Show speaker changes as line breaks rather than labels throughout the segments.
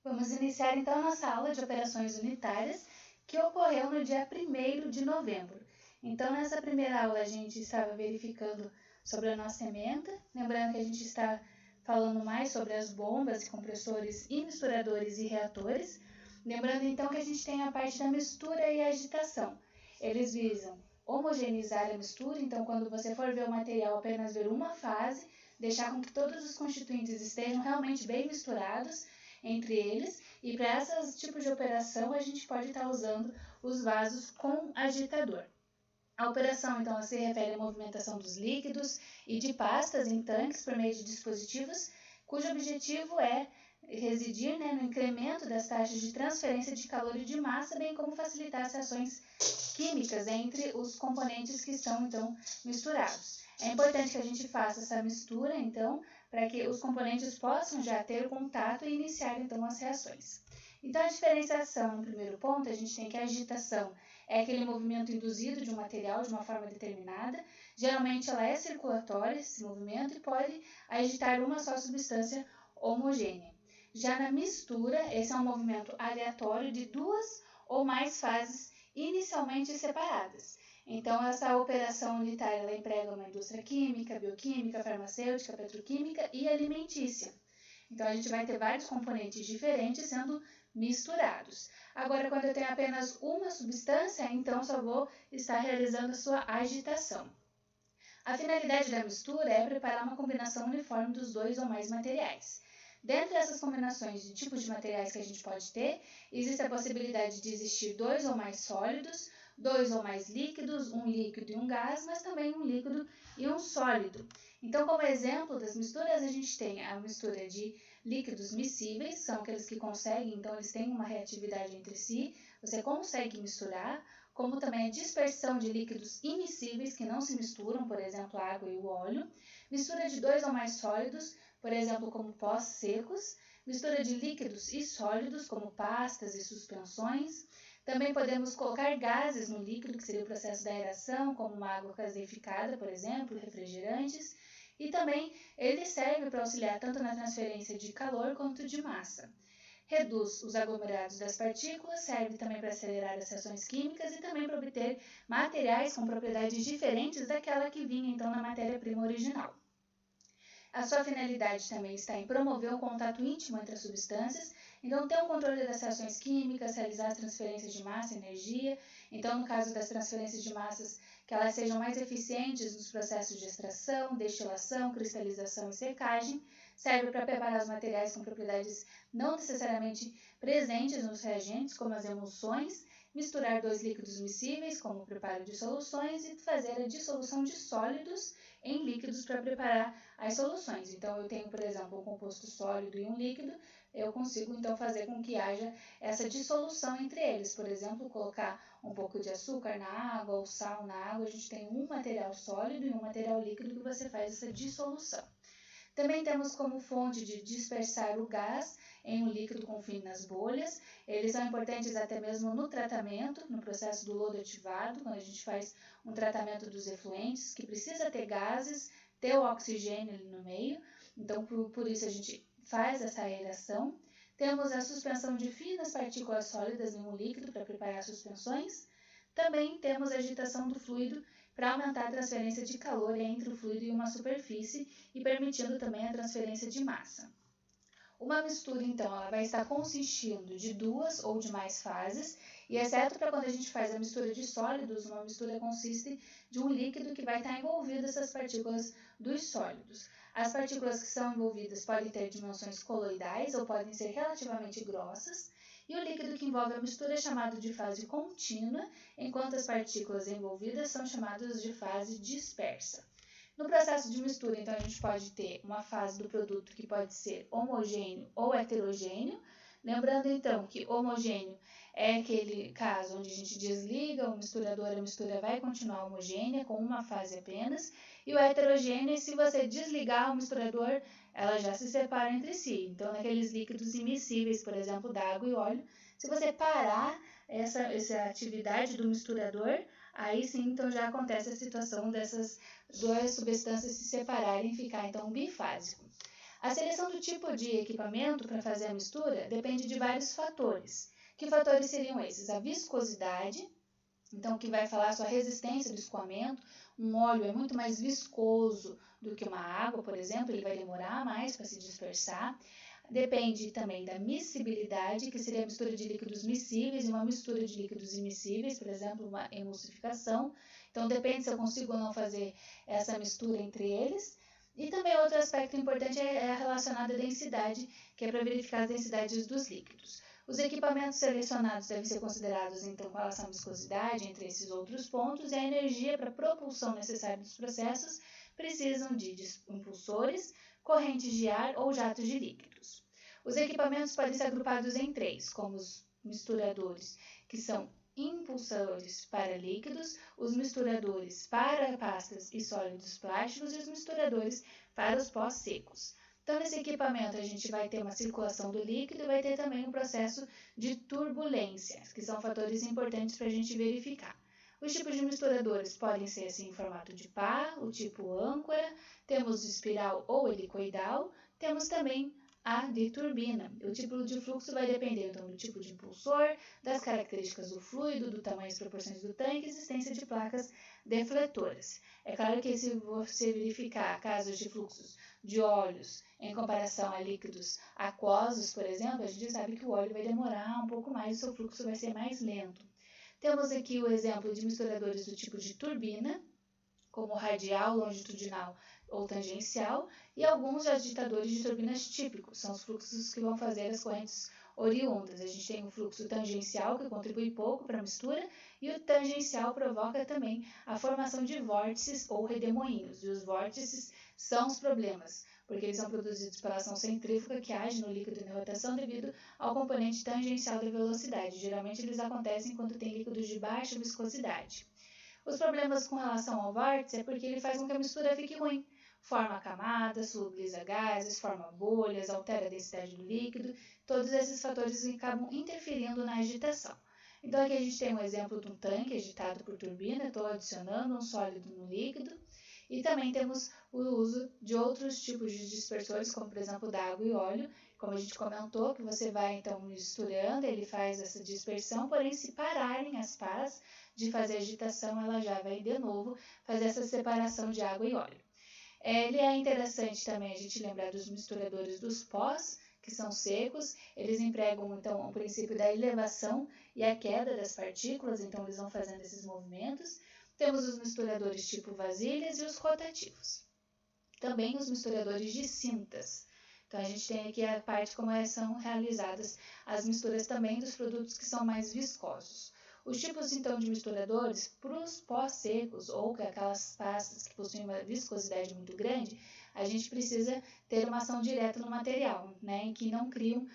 Vamos iniciar então a nossa aula de operações unitárias, que ocorreu no dia 1º de novembro. Então, nessa primeira aula, a gente estava verificando sobre a nossa ementa, lembrando que a gente está falando mais sobre as bombas, compressores e misturadores e reatores. Lembrando então que a gente tem a parte da mistura e agitação. Eles visam homogeneizar a mistura, então quando você for ver o material, apenas ver uma fase, deixar com que todos os constituintes estejam realmente bem misturados entre eles, e para esses tipos de operação a gente pode estar usando os vasos com agitador. A operação, então, se refere à movimentação dos líquidos e de pastas em tanques por meio de dispositivos, cujo objetivo é residir no incremento das taxas de transferência de calor e de massa, bem como facilitar as reações químicas entre os componentes que estão, então, misturados. É importante que a gente faça essa mistura, então, para que os componentes possam já ter contato e iniciar, então, as reações. Então, a diferenciação, no primeiro ponto, a gente tem que a agitação é aquele movimento induzido de um material de uma forma determinada. Geralmente, ela é circulatória, esse movimento, e pode agitar uma só substância homogênea. Já na mistura, esse é um movimento aleatório de duas ou mais fases inicialmente separadas. Então, essa operação unitária ela emprega uma indústria química, bioquímica, farmacêutica, petroquímica e alimentícia. Então, a gente vai ter vários componentes diferentes sendo misturados. Agora, quando eu tenho apenas uma substância, então só vou estar realizando a sua agitação. A finalidade da mistura é preparar uma combinação uniforme dos dois ou mais materiais. Dentre essas combinações de tipos de materiais que a gente pode ter, existe a possibilidade de existir dois ou mais sólidos, dois ou mais líquidos, um líquido e um gás, mas também um líquido e um sólido. Então, como exemplo das misturas, a gente tem a mistura de líquidos miscíveis, são aqueles que conseguem, então eles têm uma reatividade entre si, você consegue misturar, como também a dispersão de líquidos immiscíveis que não se misturam, por exemplo, a água e o óleo, mistura de dois ou mais sólidos, por exemplo, como pós secos, mistura de líquidos e sólidos, como pastas e suspensões. Também podemos colocar gases no líquido, que seria o processo da aeração, como uma água gaseificada, por exemplo, refrigerantes. E também ele serve para auxiliar tanto na transferência de calor quanto de massa. Reduz os aglomerados das partículas, serve também para acelerar as reações químicas e também para obter materiais com propriedades diferentes daquela que vinha então na matéria-prima original. A sua finalidade também está em promover um contato íntimo entre as substâncias, então ter um controle das reações químicas, realizar as transferências de massa e energia, então no caso das transferências de massas, que elas sejam mais eficientes nos processos de extração, destilação, cristalização e secagem, serve para preparar os materiais com propriedades não necessariamente presentes nos reagentes, como as emulsões, misturar dois líquidos miscíveis, como o preparo de soluções, e fazer a dissolução de sólidos em líquidos para preparar as soluções. Então, eu tenho, por exemplo, um composto sólido e um líquido, eu consigo, então, fazer com que haja essa dissolução entre eles. Por exemplo, colocar um pouco de açúcar na água ou sal na água, a gente tem um material sólido e um material líquido que você faz essa dissolução. Também temos como fonte de dispersar o gás em um líquido com finas bolhas. Eles são importantes até mesmo no tratamento, no processo do lodo ativado, quando a gente faz um tratamento dos efluentes, que precisa ter gases, ter o oxigênio ali no meio. Então, por isso a gente faz essa aeração. Temos a suspensão de finas partículas sólidas em um líquido para preparar suspensões. Também temos a agitação do fluido para aumentar a transferência de calor entre o fluido e uma superfície e permitindo também a transferência de massa. Uma mistura, então, ela vai estar consistindo de duas ou de mais fases, e exceto para quando a gente faz a mistura de sólidos, uma mistura consiste de um líquido que vai estar envolvido nessas partículas dos sólidos. As partículas que são envolvidas podem ter dimensões coloidais ou podem ser relativamente grossas, e o líquido que envolve a mistura é chamado de fase contínua, enquanto as partículas envolvidas são chamadas de fase dispersa. No processo de mistura, então, a gente pode ter uma fase do produto que pode ser homogêneo ou heterogêneo. Lembrando, então, que homogêneo é aquele caso onde a gente desliga o misturador, a mistura vai continuar homogênea, com uma fase apenas. E o heterogêneo é se você desligar o misturador, ela já se separa entre si. Então, naqueles líquidos immiscíveis, por exemplo, da água e óleo, se você parar essa atividade do misturador, aí sim, então já acontece a situação dessas duas substâncias se separarem e ficar, então, bifásico. A seleção do tipo de equipamento para fazer a mistura depende de vários fatores. Que fatores seriam esses? A viscosidade, então que vai falar a sua resistência do escoamento. Um óleo é muito mais viscoso do que uma água, por exemplo, ele vai demorar mais para se dispersar. Depende também da miscibilidade, que seria a mistura de líquidos miscíveis e uma mistura de líquidos immiscíveis, por exemplo, uma emulsificação. Então, depende se eu consigo ou não fazer essa mistura entre eles. E também outro aspecto importante é relacionado à densidade, que é para verificar as densidades dos líquidos. Os equipamentos selecionados devem ser considerados, então, com relação à viscosidade, entre esses outros pontos, e a energia para a propulsão necessária dos processos precisam de impulsores, correntes de ar ou jatos de líquidos. Os equipamentos podem ser agrupados em três, como os misturadores, que são impulsores para líquidos, os misturadores para pastas e sólidos plásticos e os misturadores para os pós secos. Então, nesse equipamento, a gente vai ter uma circulação do líquido e vai ter também um processo de turbulência, que são fatores importantes para a gente verificar. Os tipos de misturadores podem ser assim, em formato de pá, o tipo âncora, temos espiral ou helicoidal, temos também a de turbina. O tipo de fluxo vai depender então, do tipo de impulsor, das características do fluido, do tamanho e proporções do tanque e existência de placas defletoras. É claro que se você verificar casos de fluxos de óleos em comparação a líquidos aquosos, por exemplo, a gente sabe que o óleo vai demorar um pouco mais, o seu fluxo vai ser mais lento. Temos aqui o exemplo de misturadores do tipo de turbina, como radial, longitudinal ou tangencial, e alguns agitadores de turbinas típicos, são os fluxos que vão fazer as correntes oriundas. A gente tem o fluxo tangencial, que contribui pouco para a mistura, e o tangencial provoca também a formação de vórtices ou redemoinhos, e os vórtices são os problemas, porque eles são produzidos pela ação centrífuga que age no líquido em rotação devido ao componente tangencial da velocidade. Geralmente eles acontecem quando tem líquidos de baixa viscosidade. Os problemas com relação ao vórtice é porque ele faz com que a mistura fique ruim. Forma camadas, solubiliza gases, forma bolhas, altera a densidade do líquido. Todos esses fatores acabam interferindo na agitação. Então aqui a gente tem um exemplo de um tanque agitado por turbina, estou adicionando um sólido no líquido. E também temos o uso de outros tipos de dispersores, como por exemplo da água e óleo, como a gente comentou, que você vai então misturando, ele faz essa dispersão, porém se pararem as pás de fazer agitação, ela já vai de novo fazer essa separação de água e óleo. Ele é interessante também a gente lembrar dos misturadores dos pós, que são secos, eles empregam então o princípio da elevação e a queda das partículas, então eles vão fazendo esses movimentos. Temos os misturadores tipo vasilhas e os rotativos. Também os misturadores de cintas. Então, a gente tem aqui a parte como são realizadas as misturas também dos produtos que são mais viscosos. Os tipos, então, de misturadores para os pós secos ou aquelas pastas que possuem uma viscosidade muito grande, a gente precisa ter uma ação direta no material, né, em que não criam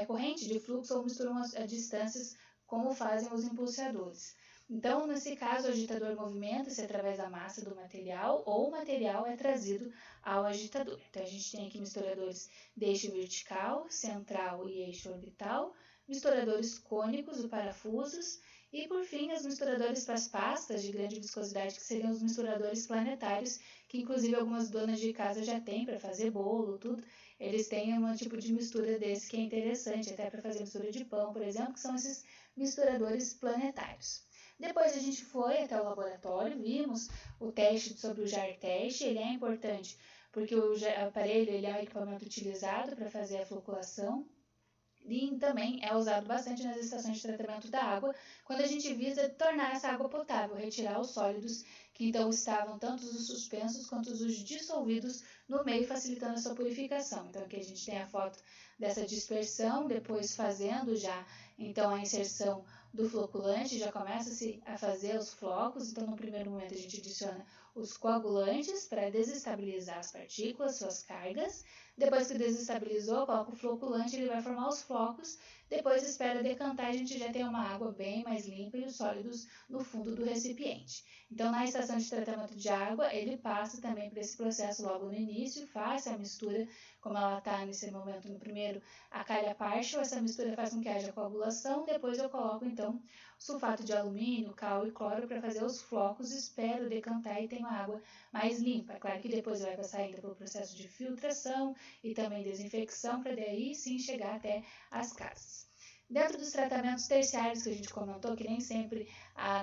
corrente de fluxo ou misturam a distâncias como fazem os impulsadores. Então, nesse caso, o agitador movimenta-se através da massa do material ou o material é trazido ao agitador. Então, a gente tem aqui misturadores de eixo vertical, central e eixo orbital, misturadores cônicos, ou parafusos, e, por fim, os misturadores para as pastas de grande viscosidade, que seriam os misturadores planetários, que inclusive algumas donas de casa já têm para fazer bolo, tudo. Eles têm um tipo de mistura desse que é interessante, até para fazer mistura de pão, por exemplo, que são esses misturadores planetários. Depois a gente foi até o laboratório, vimos o teste sobre o jar teste, ele é importante porque o aparelho ele é um equipamento utilizado para fazer a floculação e também é usado bastante nas estações de tratamento da água, quando a gente visa tornar essa água potável, retirar os sólidos que então estavam tanto os suspensos quanto os dissolvidos no meio, facilitando a sua purificação. Então aqui a gente tem a foto dessa dispersão, depois fazendo já então a inserção do floculante, já começa-se a fazer os flocos, então no primeiro momento a gente adiciona os coagulantes para desestabilizar as partículas, suas cargas. Depois que desestabilizou, coloca o floculante, ele vai formar os flocos. Depois espera decantar, a gente já tem uma água bem mais limpa e os sólidos no fundo do recipiente. Então, na estação estação de tratamento de água, ele passa também por esse processo logo no início, faz a mistura, como ela está nesse momento no primeiro, a calha partial, essa mistura faz com que haja coagulação, depois eu coloco então sulfato de alumínio, cal e cloro para fazer os flocos, espero decantar e tenho a água mais limpa. Claro que depois vai passar ainda pelo processo de filtração e também desinfecção, para daí sim chegar até as casas. Dentro dos tratamentos terciários que a gente comentou, que nem sempre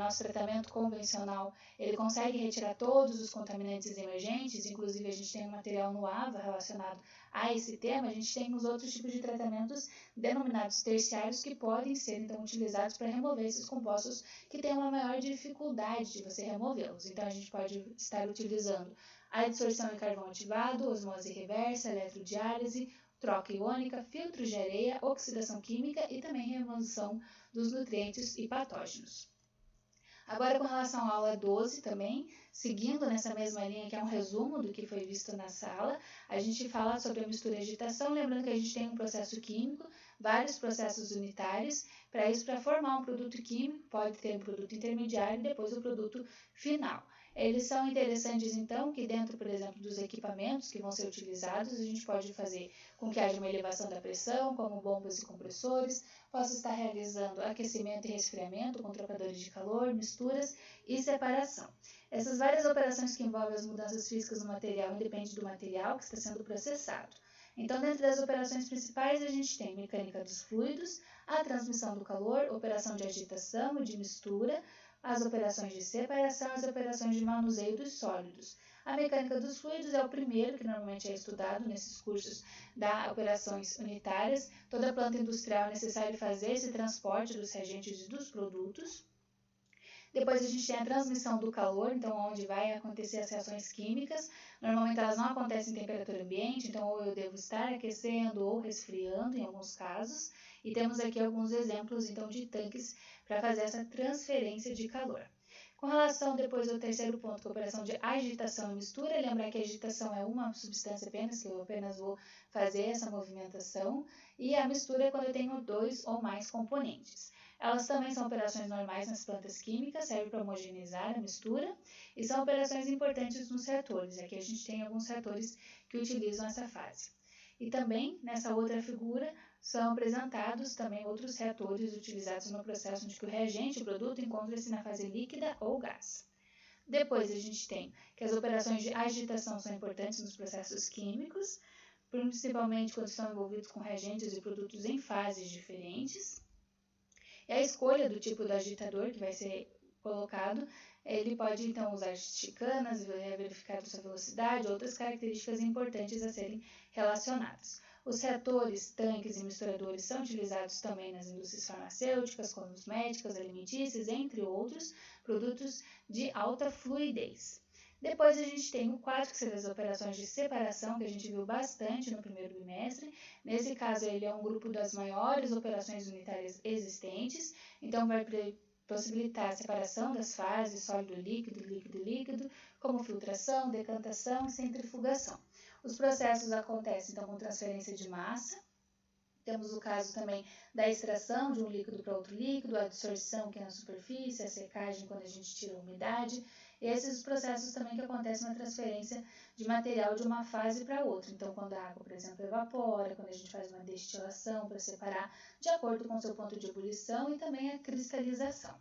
nosso tratamento convencional, ele consegue retirar todos os contaminantes emergentes, inclusive a gente tem um material no AVA relacionado a esse tema, a gente tem os outros tipos de tratamentos denominados terciários que podem ser então utilizados para remover esses compostos que têm uma maior dificuldade de você removê-los. Então a gente pode estar utilizando a dissorção em carvão ativado, osmose reversa, eletrodiálise, troca iônica, filtro de areia, oxidação química e também remoção dos nutrientes e patógenos. Agora, com relação à aula 12 também, seguindo nessa mesma linha que é um resumo do que foi visto na sala, a gente fala sobre a mistura e agitação, lembrando que a gente tem um processo químico, vários processos unitários, para isso, para formar um produto químico, pode ter um produto intermediário e depois o produto final. Eles são interessantes, então, que dentro, por exemplo, dos equipamentos que vão ser utilizados, a gente pode fazer com que haja uma elevação da pressão, como bombas e compressores, possa estar realizando aquecimento e resfriamento com trocadores de calor, misturas e separação. Essas várias operações que envolvem as mudanças físicas no material independem do material que está sendo processado. Então, dentro das operações principais, a gente tem mecânica dos fluidos, a transmissão do calor, operação de agitação e de mistura, as operações de separação e as operações de manuseio dos sólidos. A mecânica dos fluidos é o primeiro que normalmente é estudado nesses cursos das operações unitárias. Toda planta industrial é necessário fazer esse transporte dos reagentes e dos produtos. Depois a gente tem a transmissão do calor, então onde vai acontecer as reações químicas. Normalmente elas não acontecem em temperatura ambiente, então ou eu devo estar aquecendo ou resfriando em alguns casos. E temos aqui alguns exemplos então de tanques para fazer essa transferência de calor. Com relação depois ao terceiro ponto, que é a operação de agitação e mistura, lembrar que a agitação é uma substância apenas, que eu apenas vou fazer essa movimentação, e a mistura é quando eu tenho 2 ou mais componentes. Elas também são operações normais nas plantas químicas, servem para homogeneizar a mistura, e são operações importantes nos reatores. Aqui a gente tem alguns reatores que utilizam essa fase. E também, nessa outra figura, são apresentados também outros reatores utilizados no processo onde o reagente, o produto, encontra-se na fase líquida ou gás. Depois a gente tem que as operações de agitação são importantes nos processos químicos, principalmente quando estão envolvidos com reagentes e produtos em fases diferentes. E a escolha do tipo do agitador que vai ser colocado, ele pode então usar chicanas, verificar sua velocidade, outras características importantes a serem relacionadas. Os reatores, tanques e misturadores são utilizados também nas indústrias farmacêuticas, cosméticas, alimentícias, entre outros produtos de alta fluidez. Depois a gente tem o 4, que são as operações de separação, que a gente viu bastante no primeiro bimestre. Nesse caso, ele é um grupo das maiores operações unitárias existentes, então vai possibilitar a separação das fases sólido-líquido, líquido-líquido, como filtração, decantação e centrifugação. Os processos acontecem então com transferência de massa. Temos o caso também da extração de um líquido para outro líquido, a absorção que é na superfície, a secagem quando a gente tira a umidade. Esses processos também que acontecem na transferência de material de uma fase para outra. Então, quando a água, por exemplo, evapora, quando a gente faz uma destilação para separar de acordo com o seu ponto de ebulição e também a cristalização.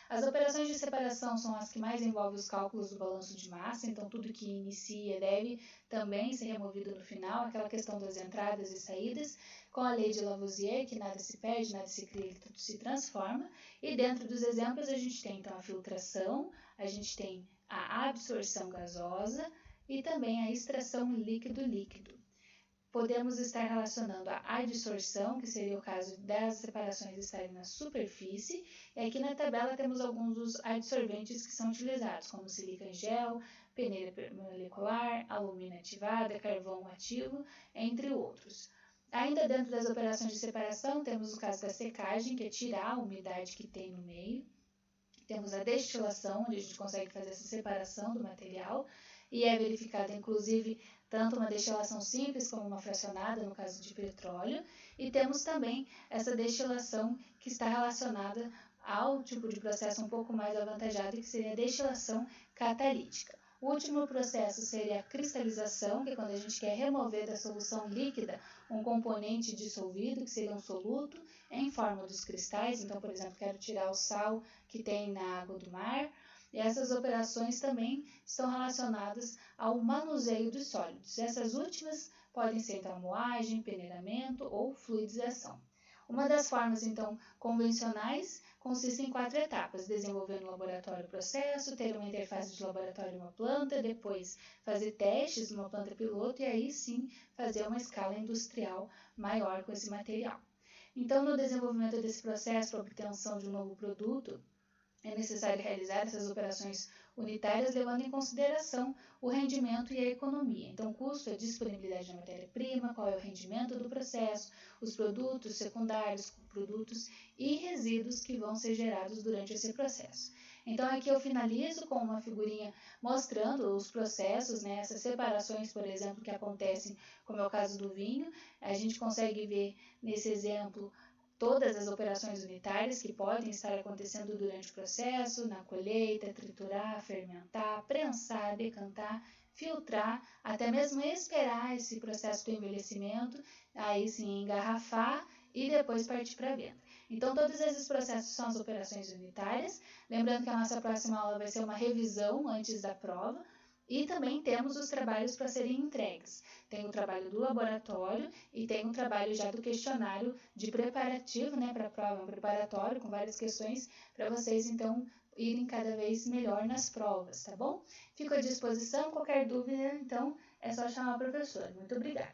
As operações de separação são as que mais envolvem os cálculos do balanço de massa, então tudo que inicia deve também ser removido no final, aquela questão das entradas e saídas, com a lei de Lavoisier, que nada se perde, nada se cria, tudo se transforma. E dentro dos exemplos a gente tem então a filtração, a gente tem a absorção gasosa e também a extração líquido-líquido. Podemos estar relacionando a adsorção, que seria o caso das separações estarem na superfície, e aqui na tabela temos alguns dos adsorventes que são utilizados, como sílica em gel, peneira molecular, alumina ativada, carvão ativo, entre outros. Ainda dentro das operações de separação, temos o caso da secagem, que é tirar a umidade que tem no meio. Temos a destilação, onde a gente consegue fazer essa separação do material, e é verificada, inclusive, tanto uma destilação simples como uma fracionada, no caso de petróleo, e temos também essa destilação que está relacionada ao tipo de processo um pouco mais avantajado, que seria a destilação catalítica. O último processo seria a cristalização, que é quando a gente quer remover da solução líquida um componente dissolvido, que seria um soluto, em forma dos cristais. Então, por exemplo, quero tirar o sal que tem na água do mar. E essas operações também estão relacionadas ao manuseio dos sólidos. Essas últimas podem ser então moagem, peneiramento ou fluidização. Uma das formas, então, convencionais consiste em 4 etapas: desenvolver no laboratório o processo, ter uma interface de laboratório em uma planta, depois fazer testes numa planta piloto e aí sim fazer uma escala industrial maior com esse material. Então, no desenvolvimento desse processo para obtenção de um novo produto, é necessário realizar essas operações unitárias levando em consideração o rendimento e a economia. Então, custo é a disponibilidade da matéria-prima, qual é o rendimento do processo, os produtos secundários, produtos e resíduos que vão ser gerados durante esse processo. Então, aqui eu finalizo com uma figurinha mostrando os processos, né, essas separações, por exemplo, que acontecem, como é o caso do vinho. A gente consegue ver nesse exemplo todas as operações unitárias que podem estar acontecendo durante o processo, na colheita, triturar, fermentar, prensar, decantar, filtrar, até mesmo esperar esse processo do envelhecimento, aí sim engarrafar e depois partir para a venda. Então, todos esses processos são as operações unitárias. Lembrando que a nossa próxima aula vai ser uma revisão antes da prova. E também temos os trabalhos para serem entregues. Tem o trabalho do laboratório e tem o trabalho já do questionário de preparativo, né, para a prova, um preparatório com várias questões para vocês, então, irem cada vez melhor nas provas, tá bom? Fico à disposição, qualquer dúvida, então, é só chamar a professora. Muito obrigada.